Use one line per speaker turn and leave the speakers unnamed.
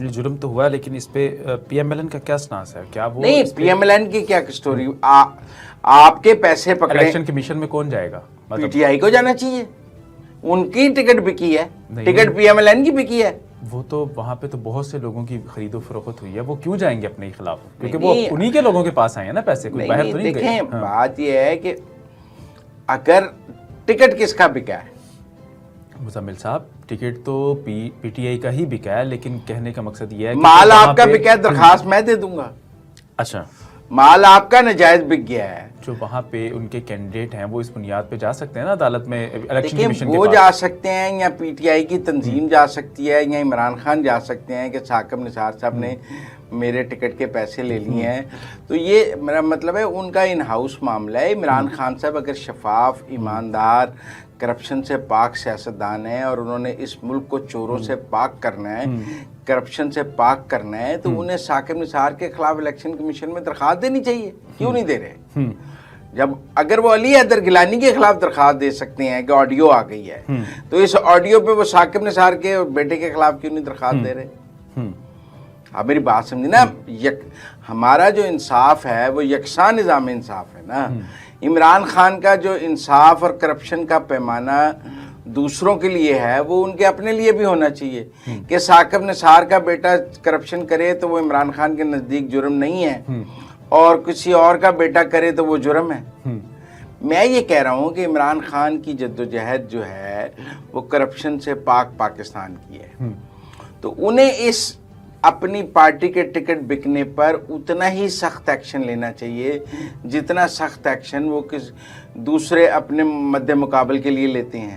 Actually جرم تو ہوا ہے، لیکن اس پہ پی ایم ایل این کا کیا سناس ہے؟ کیا وہ
نہیں، پی ایم ایل این کی کیا اسٹوری، آپ کے پیسے پکڑے،
الیکشن کمیشن میں کون جائے گا؟
پی ٹی آئی کو جانا چاہیے، ان کی ٹکٹ بکی ہے، ticket P M L N کی بکی ہے.
وہ تو وہاں پہ تو بہت سے لوگوں کی خرید و فروخت ہوئی ہے، وہ کیوں جائیں گے اپنے خلاف؟ کیونکہ وہ انہی کے لوگوں کے پاس آئے ہیں نا پیسے، کوئی باہر تو نہیں گئے.
دیکھیں بات یہ ہے کہ اگر ٹکٹ کس کا بکا ہے؟
مزمل صاحب، ٹکٹ تو پی ٹی آئی کا ہی بکا ہے، لیکن کہنے کا مقصد یہ ہے کہ
مال آپ کا بکا ہے، درخواست میں دے دوں گا.
اچھا،
مال آپ کا ناجائز بک گیا ہے.
جو وہاں پہ ان کے کینڈیڈیٹ ہیں وہ اس بنیاد پہ جا سکتے ہیں نا عدالت میں، الیکشن
دیکھیں
کمیشن کے
وہ
پاس.
جا سکتے ہیں، یا پی ٹی آئی کی تنظیم جا سکتی ہے، یا عمران خان جا سکتے ہیں کہ ثاقب نثار صاحب نے میرے ٹکٹ کے پیسے لے لیے ہیں. تو یہ میرا مطلب ہے ان کا ان ہاؤس معاملہ ہے. عمران خان صاحب اگر شفاف، ایماندار، کرپشن سے پاک سیاستدان ہیں اور انہوں نے اس ملک کو چوروں سے پاک کرنا ہے، کرپشن سے پاک کرنا ہے، تو انہیں ثاقب نثار کے خلاف الیکشن کمیشن میں درخواست دینی چاہیے. کیوں نہیں دے رہے؟ جب اگر وہ علی حیدر گیلانی کے خلاف درخواست دے سکتے ہیں کہ آڈیو آ گئی ہے، تو اس آڈیو پہ وہ ثاقب نثار کے بیٹے کے خلاف کیوں نہیں درخواست دے رہے؟ آپ میری بات سمجھیں نا. ہمارا جو انصاف ہے وہ یکساں نظام انصاف ہے نا. عمران خان کا جو انصاف اور کرپشن کا پیمانہ دوسروں کے لیے ہے، وہ ان کے اپنے لیے بھی ہونا چاہیے. کہ ثاقب نثار کا بیٹا کرپشن کرے تو وہ عمران خان کے نزدیک جرم نہیں ہے، اور کسی اور کا بیٹا کرے تو وہ جرم ہے. میں یہ کہہ رہا ہوں کہ عمران خان کی جدوجہد جو ہے وہ کرپشن سے پاک پاکستان کی ہے. تو انہیں اس اپنی پارٹی کے ٹکٹ بکنے پر اتنا ہی سخت ایکشن لینا چاہیے جتنا سخت ایکشن وہ دوسرے اپنے مد مقابل کے لیے لیتے ہیں.